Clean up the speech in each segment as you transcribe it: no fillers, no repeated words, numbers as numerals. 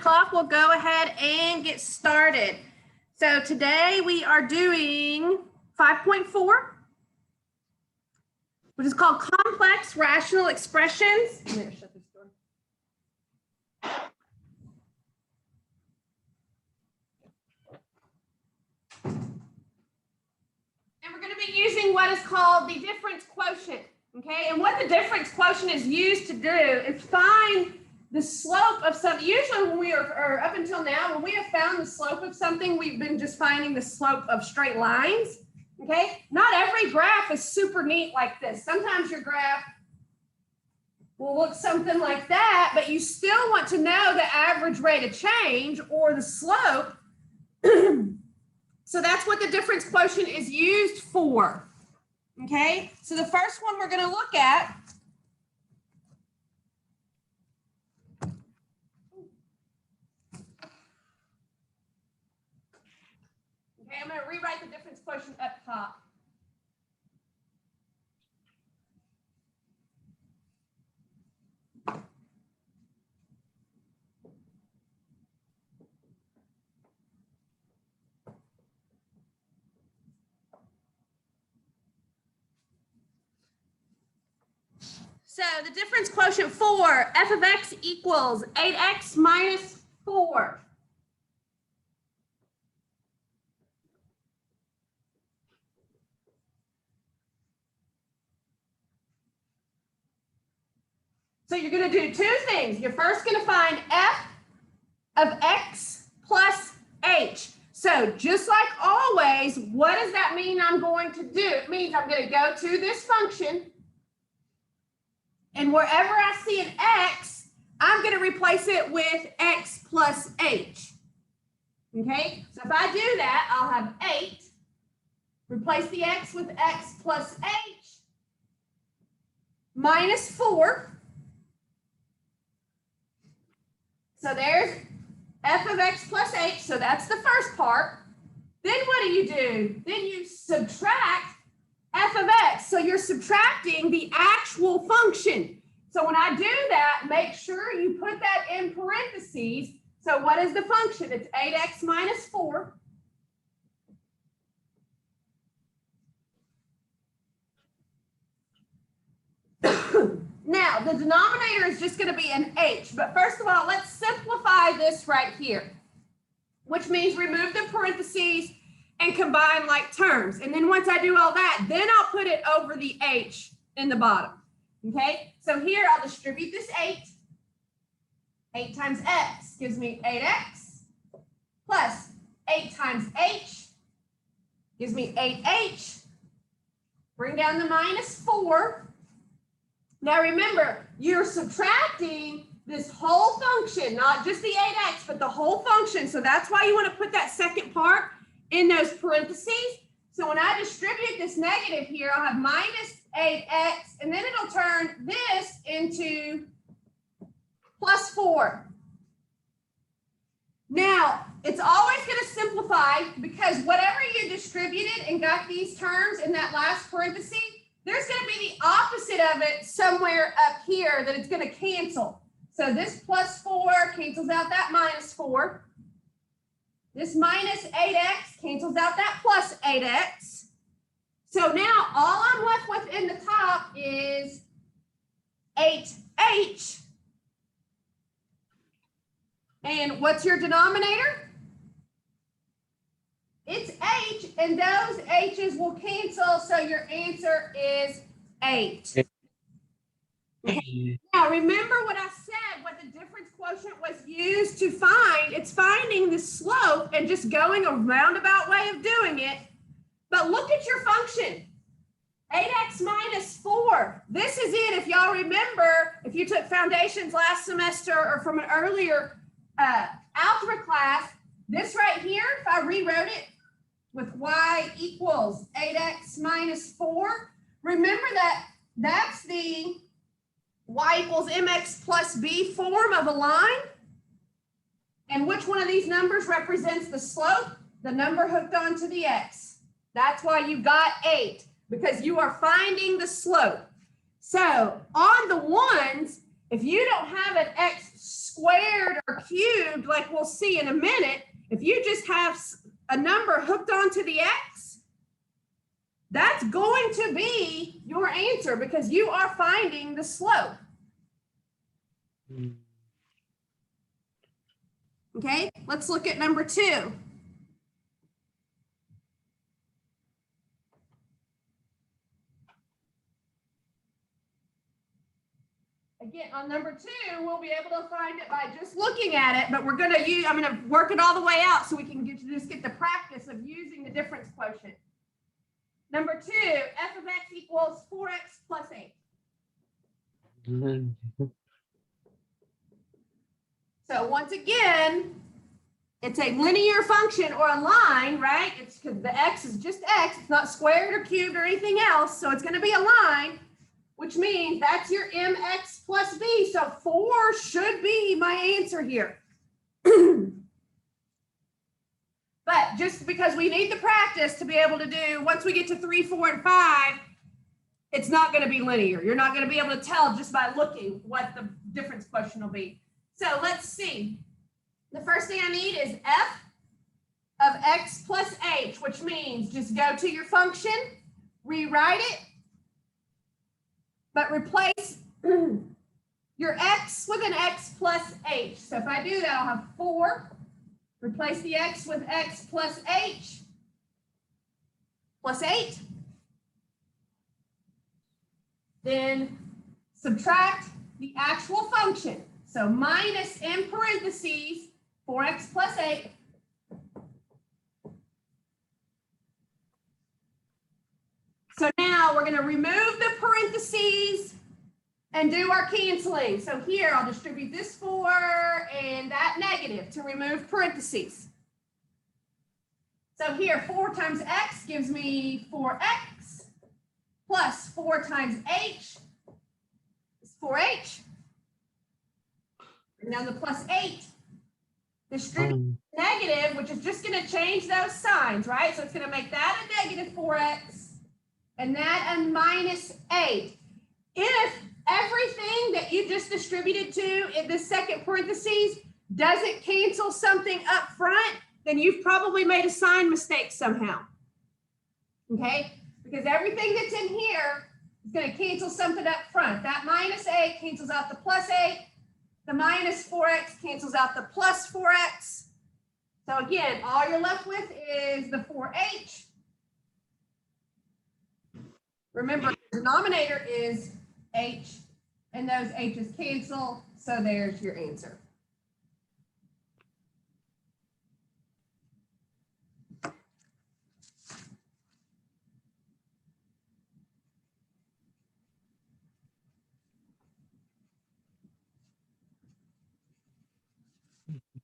o'clock, we'll go ahead and get started. So today we are doing 5.4, which is called complex rational expressions. I'm going to shut this door. And we're going to be using what is called the difference quotient. Okay, and what the difference quotient is used to do is find the slope of something. Usually when we are up until now, when we have found the slope of something, we've been just finding the slope of straight lines. Okay, not every graph is super neat like this. Sometimes your graph will look something like that, but you still want to know the average rate of change or the slope. So that's what the difference quotient is used for. Okay, so the first one we're going to look at I'm going to rewrite the difference quotient up top. So the difference quotient for f of x equals 8x minus 4. So you're going to do two things. You're first going to find f of x plus h. So just like always, what does that mean I'm going to do? It means I'm going to go to this function, and wherever I see an x, I'm going to replace it with x plus h. Okay, so if I do that, I'll have 8, replace the x with x plus h, minus 4. So there's f of x plus h, so that's the first part. Then what do? Then you subtract f of x. So you're subtracting the actual function. So when I do that, make sure you put that in parentheses. So what is the function? It's 8x minus 4. Now, the denominator is just going to be an h, but first of all, let's simplify this right here, which means remove the parentheses and combine like terms. And then once I do all that, then I'll put it over the h in the bottom. Okay, so here I'll distribute this 8. 8 times x gives me 8x plus 8 times h gives me 8h. Bring down the minus 4. Now remember, you're subtracting this whole function, not just the 8x, but the whole function. So that's why you want to put that second part in those parentheses. So when I distribute this negative here, I'll have minus 8x, and then it'll turn this into plus 4. Now, it's always going to simplify because whatever you distributed and got these terms in that last parenthesis, there's going to be the opposite of it somewhere up here that it's going to cancel. So this plus 4 cancels out that minus 4. This minus 8x cancels out that plus 8x. So now all I'm left with in the top is 8h. And what's your denominator? It's h, and those h's will cancel, so your answer is 8. Okay. Now, remember what I said, what the difference quotient was used to find. It's finding the slope and just going a roundabout way of doing it. But look at your function, 8x minus 4. This is it. If y'all remember, if you took foundations last semester or from an earlier algebra class, this right here, if I rewrote it with y equals 8x minus 4, remember that that's the y equals mx plus b form of a line. And which one of these numbers represents the slope? The number hooked onto the x. That's why you got 8, because you are finding the slope. So on the ones, if you don't have an x squared or cubed, like we'll see in a minute, if you just have a number hooked onto the x, that's going to be your answer because you are finding the slope. Okay, let's look at number 2. Again, on number 2, we'll be able to find it by just looking at it, but I'm going to work it all the way out so we can just get the practice of using the difference quotient. Number 2, f of x equals 4x plus 8. So once again, it's a linear function or a line, right? It's because the x is just x. It's not squared or cubed or anything else. So it's going to be a line, which means that's your mx plus b. So 4 should be my answer here. But just because we need the practice to be able to do, once we get to 3, 4, and 5, it's not going to be linear. You're not going to be able to tell just by looking what the difference quotient will be. So let's see. The first thing I need is f of x plus h, which means just go to your function, rewrite it, but replace your x with an x plus h. So if I do that, I'll have 4. Replace the x with x plus h plus 8. Then subtract the actual function. So minus in parentheses 4x plus 8. So now we're going to remove the parentheses and do our canceling. So here I'll distribute this 4 and that negative to remove parentheses. So here 4 times x gives me 4x plus 4 times h is 4h. Bring down the plus 8. Distribute negative, which is just going to change those signs, right? So it's going to make that a negative 4x and that a minus 8. If everything that you just distributed to in the second parentheses doesn't cancel something up front, then you've probably made a sign mistake somehow. Okay? Because everything that's in here is going to cancel something up front. That minus 8 cancels out the plus 8. The minus 4x cancels out the plus 4x. So again, all you're left with is the 4h. Remember, the denominator is h, and those h's cancel, so there's your answer.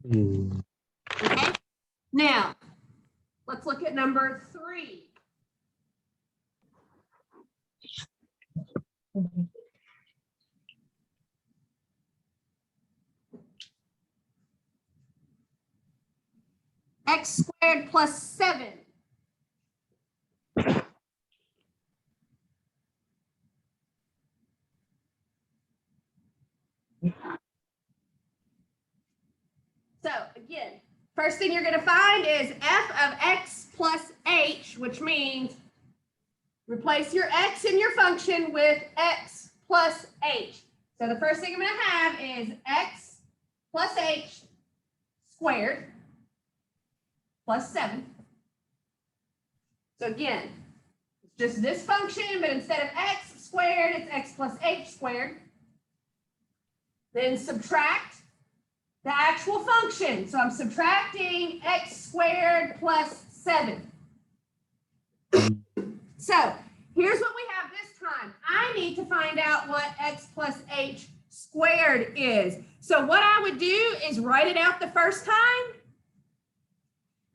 Okay, now let's look at number 3. X squared plus 7. So again, first thing you're going to find is f of x plus h, which means replace your x in your function with x plus h. So the first thing I'm going to have is x plus h squared plus 7. So again, it's just this function, but instead of x squared, it's x plus h squared. Then subtract the actual function. So I'm subtracting x squared plus 7. So here's what we have this time. I need to find out what x plus h squared is. So what I would do is write it out the first time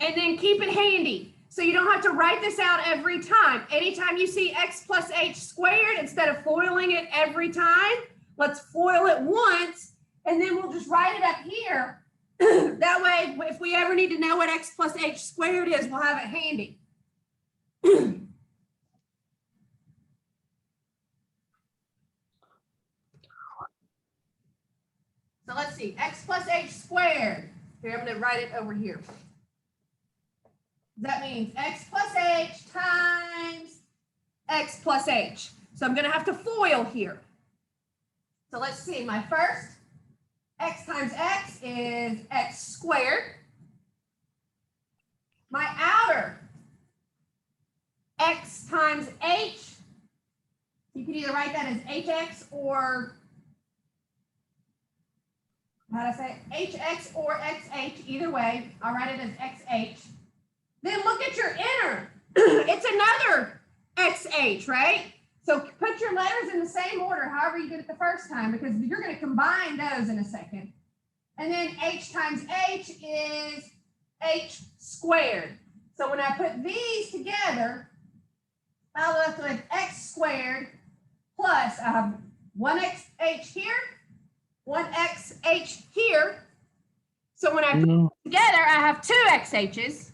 and then keep it handy. So you don't have to write this out every time. Anytime you see x plus h squared, instead of foiling it every time, let's foil it once, and then we'll just write it up here. That way, if we ever need to know what x plus h squared is, we'll have it handy. So let's see, x plus h squared. Here, I'm going to write it over here. That means x plus h times x plus h. So I'm going to have to FOIL here. So let's see, my first x times x is x squared. My outer x times h, you can either write that as hx or, how do I say it? Hx or xh, either way. I'll write it as xh. Then look at your inner. It's another xh, right? So put your letters in the same order, however you did it the first time, because you're going to combine those in a second. And then h times h is h squared. So when I put these together, I'm left with x squared plus, I have one xh here, one xh here. So when I put them together, I have two xh's.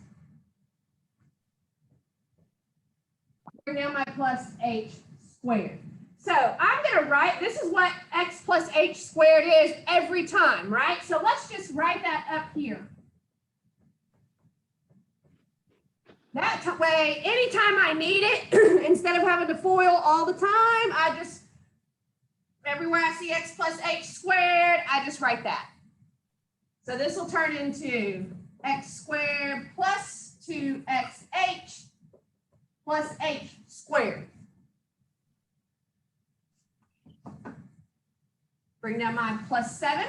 Now my plus h squared. So I'm going to write, this is what x plus h squared is every time, right? So let's just write that up here. That way, anytime I need it, instead of having to FOIL all the time, I just, everywhere I see x plus h squared, I just write that. So this will turn into x squared plus 2xh plus h squared. Bring down my plus 7.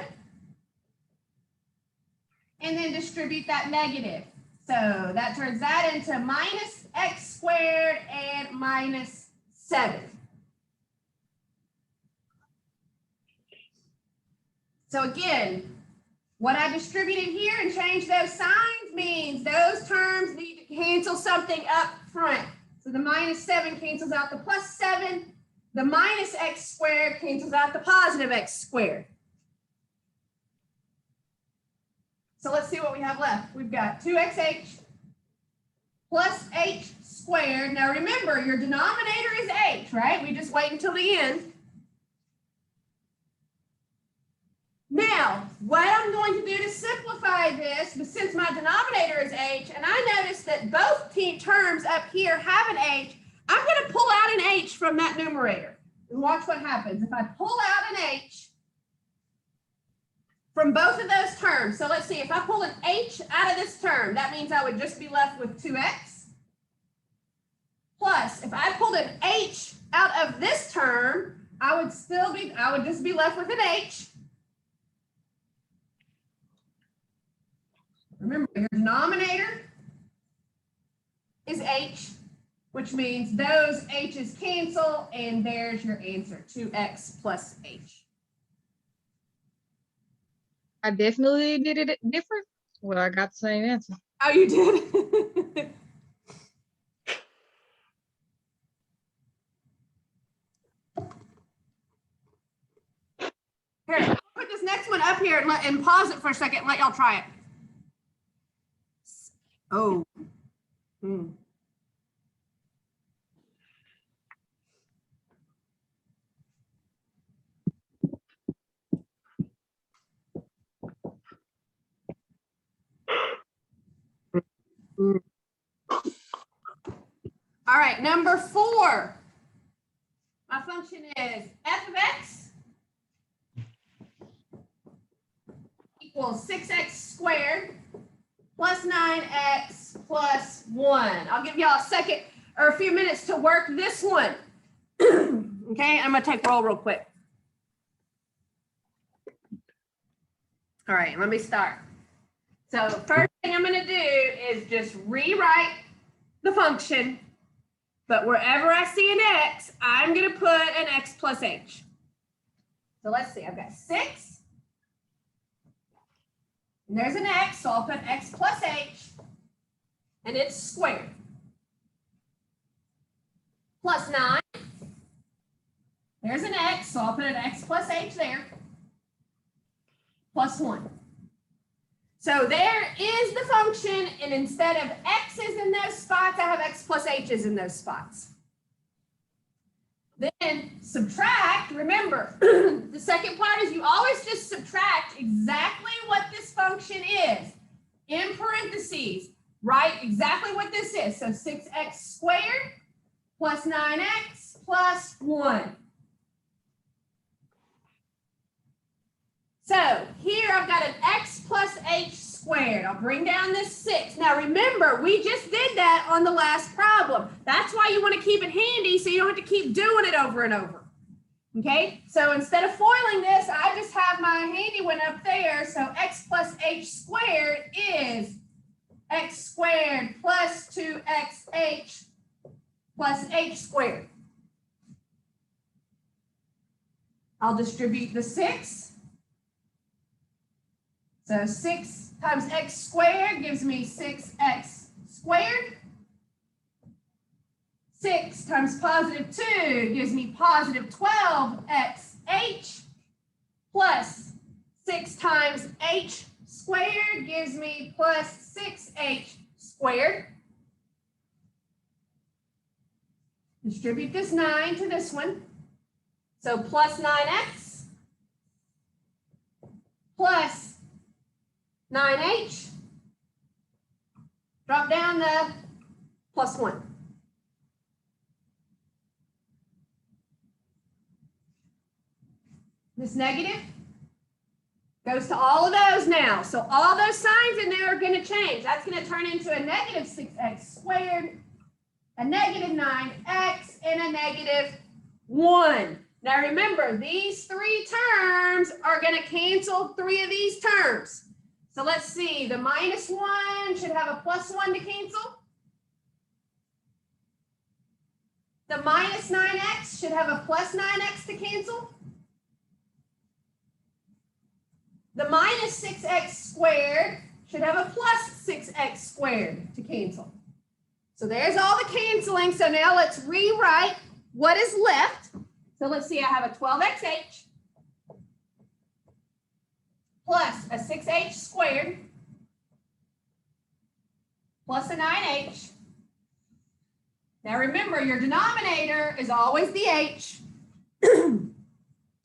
And then distribute that negative. So that turns that into minus x squared and minus 7. So again, what I distributed here and changed those signs means those terms need to cancel something up front. So the minus 7 cancels out the plus 7. The minus x squared cancels out the positive x squared. So let's see what we have left. We've got 2xh plus h squared. Now remember, your denominator is h, right? We just wait until the end. Now, what I'm going to do to simplify this, but since my denominator is h, and I notice that both terms up here have an h, I'm going to pull out an h from that numerator. And watch what happens. If I pull out an h from both of those terms, so let's see, if I pull an h out of this term, that means I would just be left with 2x. Plus, if I pulled an h out of this term, I would just be left with an h. Remember, your denominator is h, which means those h's cancel, and there's your answer, 2x plus h. I definitely did it different. Well, I got the same answer. Oh, you did? Here, I'll put this next one up here and pause it for a second and let y'all try it. Oh. All right, number 4. My function is f of x equals 6x squared plus 9x plus 1. I'll give y'all a second or a few minutes to work this one. Okay, I'm going to take roll real quick. All right, let me start. So first thing I'm going to do is just rewrite the function, but wherever I see an x, I'm going to put an x plus h. So let's see, I've got 6, and there's an x, so I'll put x plus h, and it's squared. Plus 9, there's an x, so I'll put an x plus h there, plus 1. So there is the function, and instead of x's in those spots, I have x plus h's in those spots. Then subtract, remember, the second part is you always just subtract right? Exactly what this is. So 6x squared plus 9x plus 1. So here I've got an x plus h squared. I'll bring down this 6. Now remember, we just did that on the last problem. That's why you want to keep it handy so you don't have to keep doing it over and over. Okay, so instead of foiling this, I just have my handy one up there. So x plus h squared is x squared plus 2xh plus h squared. I'll distribute the 6. So 6 times x squared gives me 6x squared. 6 times positive 2 gives me positive 12xh plus 6 times h squared gives me plus 6h squared. Distribute this 9 to this one. So plus 9x plus 9h. Drop down the plus 1. This negative goes to all of those now. So all those signs in there are going to change. That's going to turn into a negative 6x squared, a negative 9x, and a negative 1. Now remember, these 3 terms are going to cancel 3 of these terms. So let's see, the minus 1 should have a plus 1 to cancel. The minus 9x should have a plus 9x to cancel. The minus 6x squared should have a plus 6x squared to cancel. So there's all the canceling. So now let's rewrite what is left. So let's see, I have a 12xh plus a 6h squared plus a 9h. Now remember, your denominator is always the h.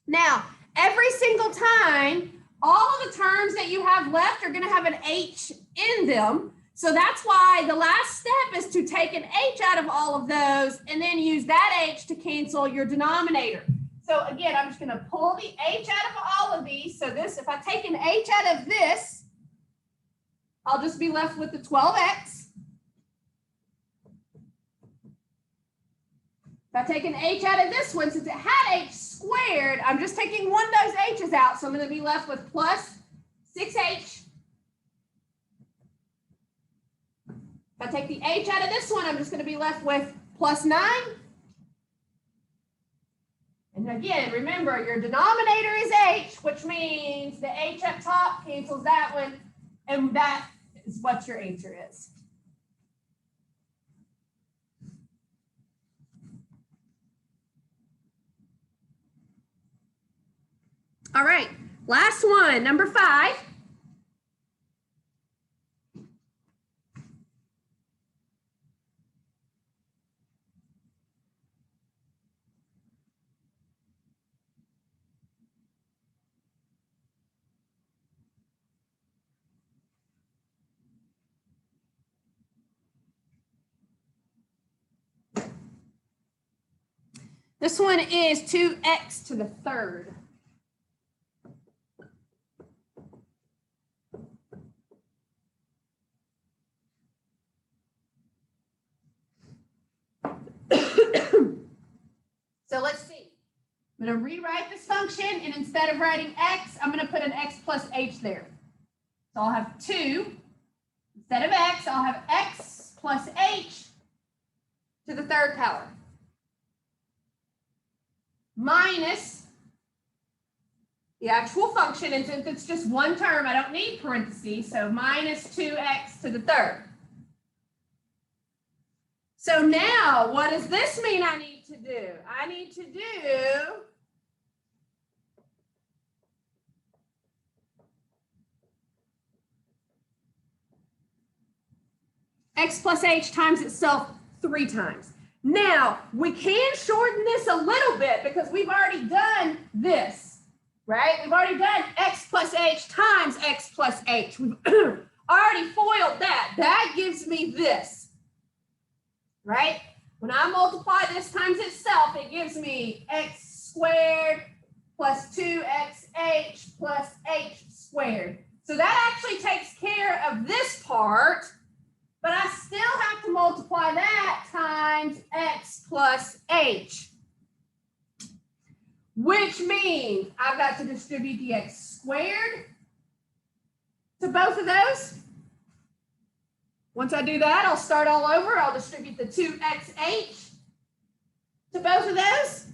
Now, every single time, all of the terms that you have left are going to have an h in them. So that's why the last step is to take an h out of all of those and then use that h to cancel your denominator. So again, I'm just going to pull the h out of all of these. So this, if I take an h out of this, I'll just be left with the 12x. If I take an h out of this one, since it had h squared, I'm just taking one of those h's out. So I'm going to be left with plus 6h. If I take the h out of this one, I'm just going to be left with plus 9. And again, remember, your denominator is h, which means the h up top cancels that one, and that is what your answer is. All right, last one, number 5. This one is 2x to the third. So let's see. I'm going to rewrite this function, and instead of writing x, I'm going to put an x plus h there. So I'll have 2. Instead of x, I'll have x plus h to the third power. Minus the actual function, and since it's just one term, I don't need parentheses, so minus 2x to the third. So now, what does this mean I need to do? I need to do x plus h times itself 3 times. Now, we can shorten this a little bit because we've already done this, right? We've already done x plus h times x plus h. We've I already foiled that. That gives me this, right? When I multiply this times itself, it gives me x squared plus 2xh plus h squared. So that actually takes care of this part, but I still have to multiply that times x plus h, which means I've got to distribute the x squared to both of those. Once I do that, I'll start all over. I'll distribute the 2xh to both of those.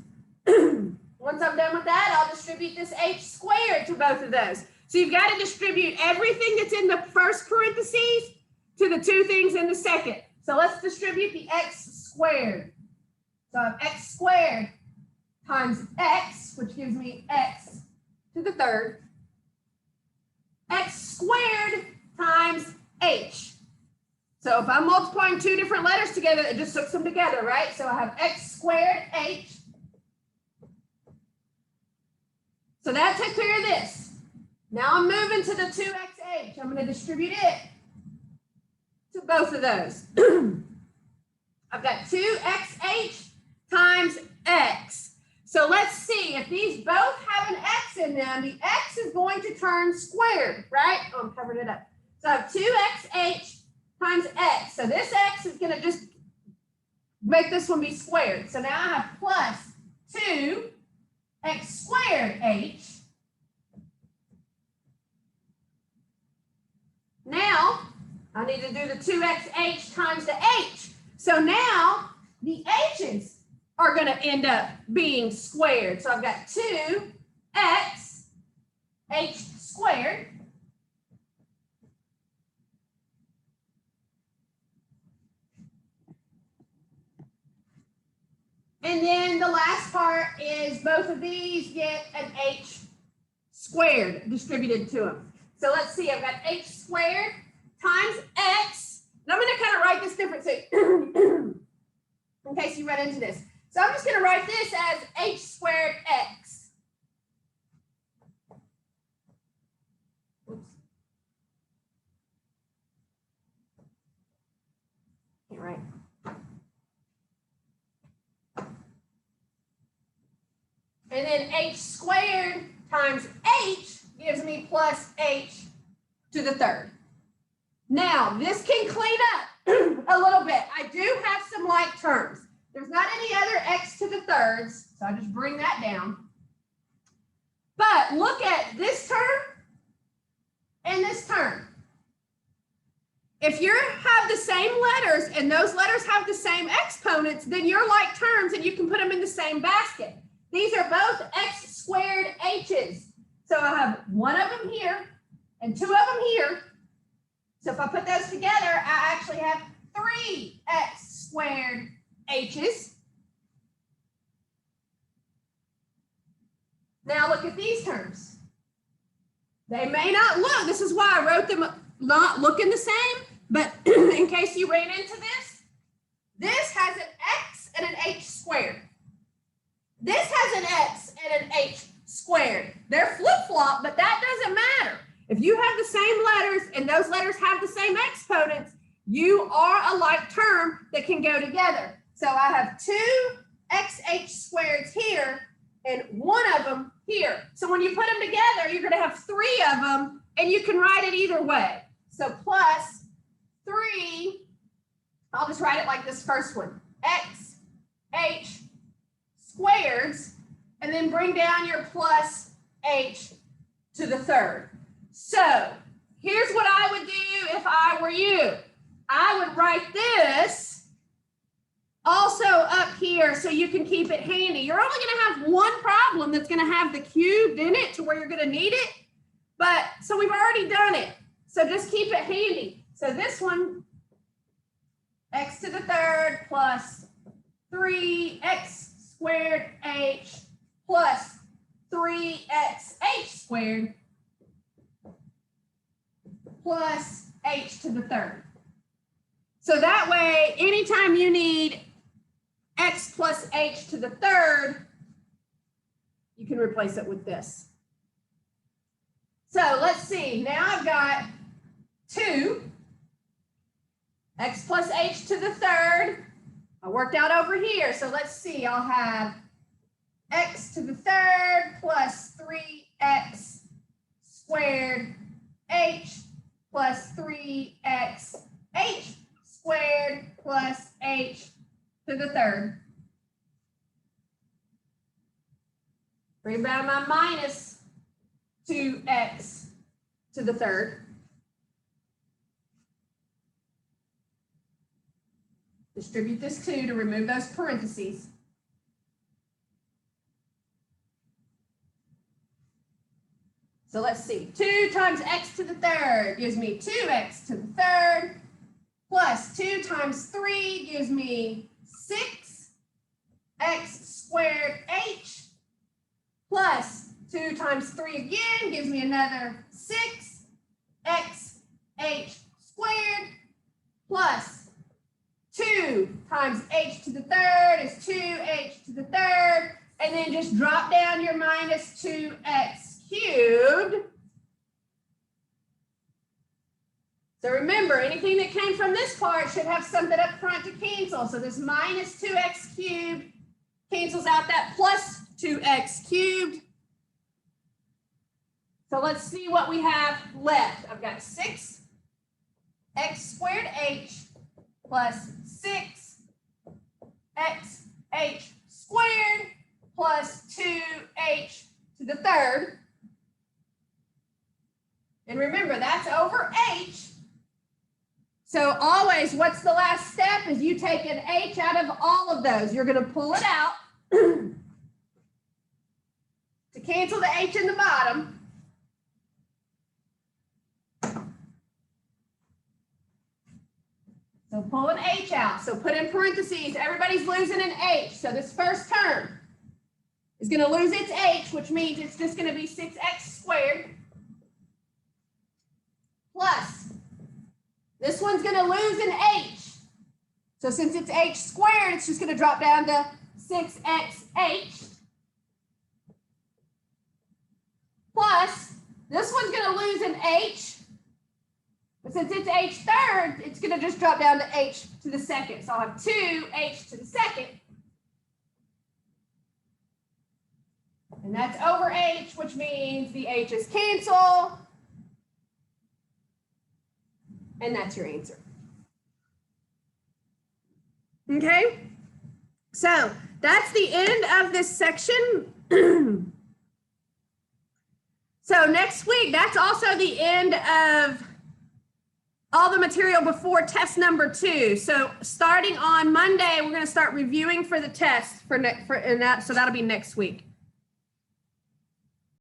Once I'm done with that, I'll distribute this h squared to both of those. So you've got to distribute everything that's in the first parentheses to the two things in the second. So let's distribute the x squared. So I have x squared times x, which gives me x to the third, x squared times h. So if I'm multiplying two different letters together, it just hooks them together, right? So I have x squared h. So that took care of this. Now I'm moving to the 2xh. I'm going to distribute it to both of those. I've got 2xh times x. So let's see, if these both have an x in them, the x is going to turn squared, right? Oh, I'm covering it up. So I have 2xh times x. So this x is going to just make this one be squared. So now I have plus 2x squared h. Now I need to do the 2xh times the h. So now the h's are going to end up being squared. So I've got 2x h squared and then the last part is both of these get an h squared distributed to them. So let's see, I've got h squared times x. And I'm going to kind of write this different so in case you run into this. So I'm just going to write this as h squared x. Oops. Can't write. And then h squared times h gives me plus h to the third. Now, this can clean up a little bit. I do have some like terms. There's not any other x to the thirds, so I just bring that down. But look at this term and this term. If you have the same letters and those letters have the same exponents, then you're like terms and you can put them in the same basket. These are both x squared h's. So I have one of them here and two of them here. So if I put those together, I actually have 3x squared h's. Now look at these terms. They may not look, this is why I wrote them not looking the same, but in case you ran into this has an x and an h squared. This has an x and an h squared. They're flip-flop, but that doesn't matter. If you have the same letters and those letters have the same exponents, you are a like term that can go together. So I have 2xh squareds here and one of them here. So when you put them together, you're going to have 3 of them, and you can write it either way. So plus 3, I'll just write it like this first one, x h squareds, and then bring down your plus h to the third. So here's what I would do if I were you. I would write this also up here so you can keep it handy. You're only going to have one problem that's going to have the cubed in it to where you're going to need it. But so we've already done it. So just keep it handy. So this one, x to the third plus 3x squared h plus 3xh squared plus h to the third. So that way, anytime you need x plus h to the third, you can replace it with this. So let's see, now I've got 2, x plus h to the third. I worked out over here, so let's see. I'll have x to the third plus 3x squared h plus 3x h squared plus h to the third. Bring back my minus 2x to the third. Distribute this 2 to remove those parentheses. So let's see. 2 times x to the third gives me 2x to the third, plus 2 times 3 gives me 6x squared h, plus 2 times 3 again gives me another 6x h squared, plus 2 times h to the third is 2h to the third, and then just drop down your minus 2x cubed. So remember, anything that came from this part should have something up front to cancel. So this minus 2x cubed cancels out that plus 2x cubed. So let's see what we have left. I've got 6x squared h plus 6x h squared plus 2h to the third. And remember, that's over h. So always, what's the last step? Is you take an h out of all of those. You're going to pull it out to cancel the h in the bottom. So pull an h out. So put in parentheses, everybody's losing an h. So this first term is going to lose its h, which means it's just going to be 6x squared. Plus, this one's going to lose an h. So since it's h squared, it's just going to drop down to 6xh. Plus, this one's going to lose an h. But since it's h third, it's going to just drop down to h to the second. So I'll have 2h to the second. And that's over h, which means the h's cancel. And that's your answer. Okay? So that's the end of this section. So next week, that's also the end of all the material before test number 2. So starting on Monday, we're going to start reviewing for the test so that'll be next week.